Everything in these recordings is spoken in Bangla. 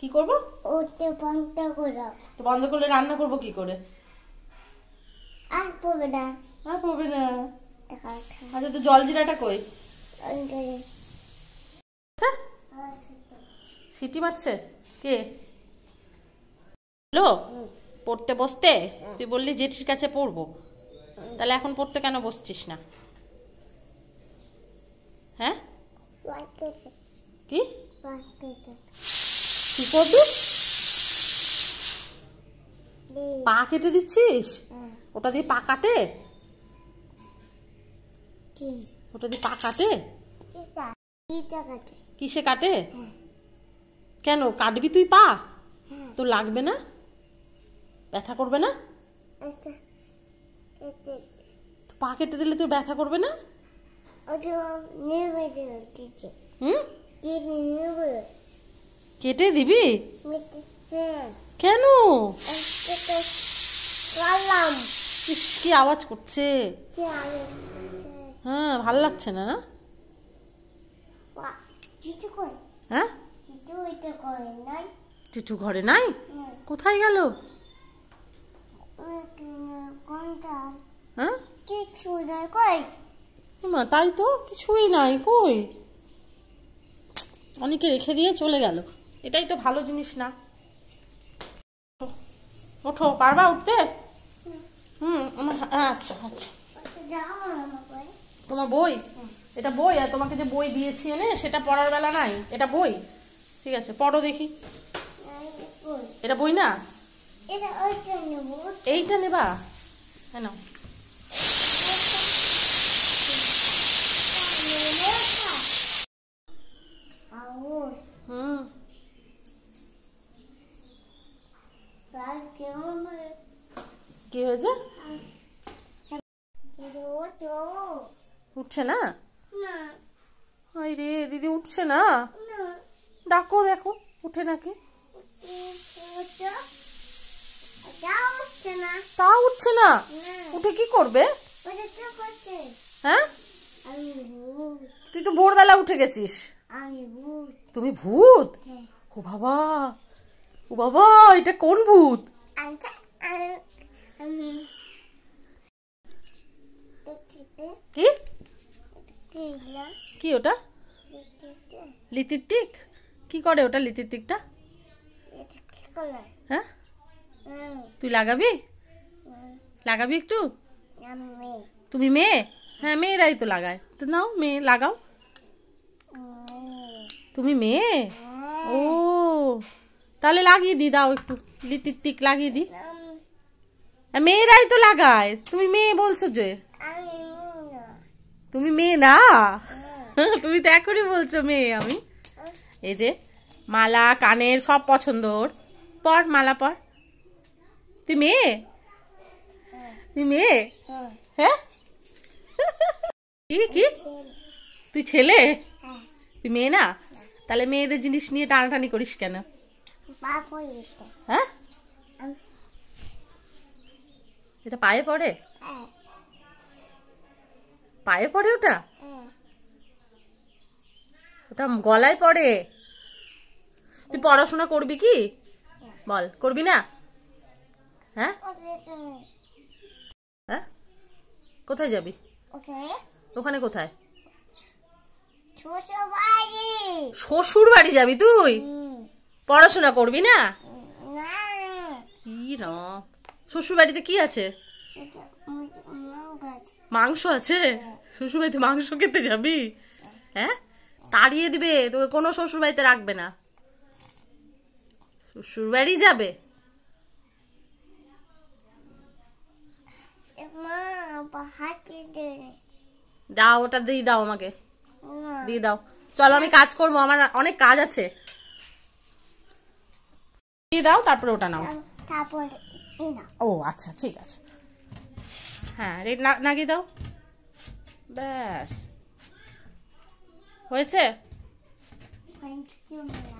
কি করব? ওটা বন্ধ করো। তো বন্ধ করলে রান্না করব কি করে? আর পড়বে না। আর পড়বে না। আচ্ছা, তো জলজিরাটা কই? সিটি মারছে কে? হ্যালো, পড়তে বসতে তুই বললি জেঠির কাছে পড়বো, তাহলে এখন পড়তে কেন বসছিস না? হ্যাঁ, কি কি করবি? পা কেটে দিচ্ছিস? ওটা দিয়ে পা কাটে? ওটা দিয়ে পা কাটে? কিসে কাটে? কেন কাটবি তুই পা? তোর লাগবে না? ব্যথা করবে না? পা কেটে দিলে তোর ব্যথা করবে না? কেটে দিবি? কেন? কি আওয়াজ করছে? হ্যাঁ, ভাল লাগছে না না? হ্যাঁ, চিটু ঘরে নাই? কোথায় গেল? হ্যাঁ, তাই তো, কিছুই নাই। কই? অনেকে রেখে দিয়ে চলে গেল। এটাই তো ভালো জিনিস না। ওঠো, পারবা উঠতে? আচ্ছা আচ্ছা। তোমার বই? এটা বই, আর তোমাকে যে বই দিয়েছি এনে সেটা পড়ার বেলা নাই। এটা বই, ঠিক আছে, পড়ো দেখি। এটা বই না? এইটা নেবা? হ্যাঁ, নাও। কি হয়েছে? উঠছে না? রে দিদি, উঠছে না? ডাকো, দেখো উঠে নাকি। তা উঠছে না? উঠে কি করবে? হ্যাঁ, তুই তো ভোরবেলা উঠে গেছিস। তুমি ভূত? ও বাবা, ও বাবা, এটা কোন ভূত? কি কি ওটা? লিতিতিক? কি করে ওটা লিতিতিকটা? হ্যাঁ, তুই লাগাবি? লাগাবি একটু? তুমি মেয়ে? হ্যাঁ, মেয়েরাই তো লাগায়। তো নাও, মেয়ে লাগাও। তুমি মেয়ে? ও, তাহলে লাগিয়ে দি, দাও একটু লিতিতিক লাগিয়ে দি। মেয়েরাই তো লাগায়, তুমি মেয়ে বলছো যে? তুমি মেয়ে না? তুমি তো এখনই বলছো মেয়ে আমি। এই যে মালা, কানের সব পছন্দ ওর। পর মালা পর। তুই মেয়ে? তুই মেয়ে? হ্যাঁ, কি কি? তুই ছেলে? তুই মেয়ে না? তাহলে মেয়েদের জিনিস নিয়ে টানাটানি করিস কেন? হ্যাঁ, এটা পায়ে পড়ে? পায়ে পড়ে ওটা? ওটা গলায় পড়ে? তুই পড়াশোনা করবি কি? বল, করবি না? হ্যাঁ, হ্যাঁ, কোথায় যাবি? ওখানে কোথায়? শ্বশুর বাড়ি যাবি তুই? পড়াশোনা করবি না? শ্বশুর বাড়িতে কি আছে? মাংস আছে? শ্বশুর বাড়িতে মাংস খেতে যাবি? হ্যাঁ, তাড়িয়ে দিবে তোকে, কোনো শ্বশুর বাড়িতে রাখবে না। শ্বশুর বাড়ি যাবে? দাও, ওটা দিয়ে দাও আমাকে, দিয়ে দাও। চলো, আমি কাজ করবো, আমার অনেক কাজ আছে। দিয়ে দাও, তারপরে ওটা নাও। ও আচ্ছা, ঠিক আছে। হ্যাঁ, রেড লাগিয়ে দাও। ব্যাস, হয়েছে?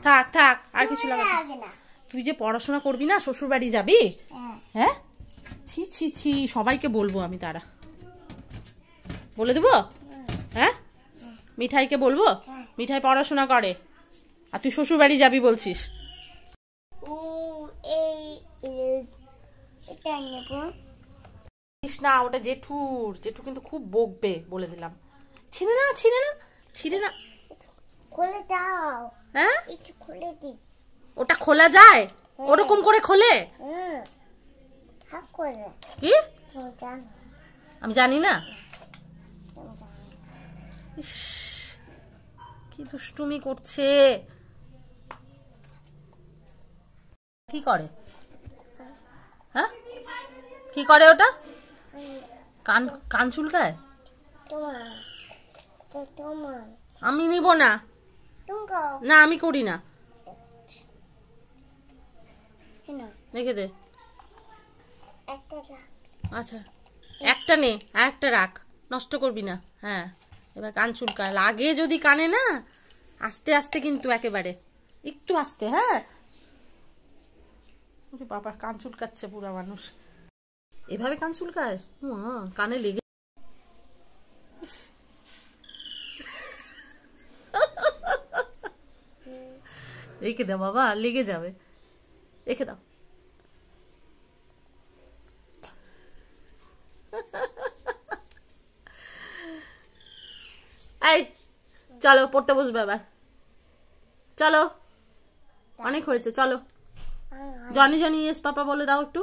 থাক থাক, আর কিছু লাগে না। তুই যে পড়াশোনা করবি না, শ্বশুর বাড়ি যাবি? হ্যাঁ, ছি ছি ছি, সবাইকে বলবো আমি। তারা বলে দেবো? হ্যাঁ, মিঠাইকে বলবো? মিঠাই পড়াশোনা করে, আর তুই শ্বশুর বাড়ি যাবি বলছিস? এটা নেব। না ওটা জেঠুর, জেঠু কিন্তু খুব বকবে বলে দিলাম। ছিঁড়ে না ছিঁড়ে না ছিঁড়ে না। খুলে দাও। হ্যাঁ একটু খুলে দি। ওটা খোলা যায়? হ্যাঁ। ওরকম করে খোলে? হাক করে। কি? তুমি জানো? আমি জানি না। তুমি জানো? ইস, কি দুষ্টুমি করছে। কি করে? হ্যাঁ কি করে ওটা? কান কান চুলকায়? তোমার তোমার আমি নিব না। না আমি করি না। রেখে দে। আচ্ছা একটা নে আর একটা রাখ, নষ্ট করবি না। হ্যাঁ এবার কান চুলকা লাগে যদি কানে না, আস্তে আস্তে কিন্তু একেবারে একটু আস্তে। হ্যাঁ বাবা কান চুলকাচ্ছে পুরা মানুষ, এভাবে কান চুলকায়? কানে লেগে রেখে দাও বাবা, লেগে যাবে, রেখে দাও। এই চলো পড়তে বসবে আবার, চলো অনেক হয়েছে, চলো। জনি জনি ইয়েস পাপা বলে দাও একটু।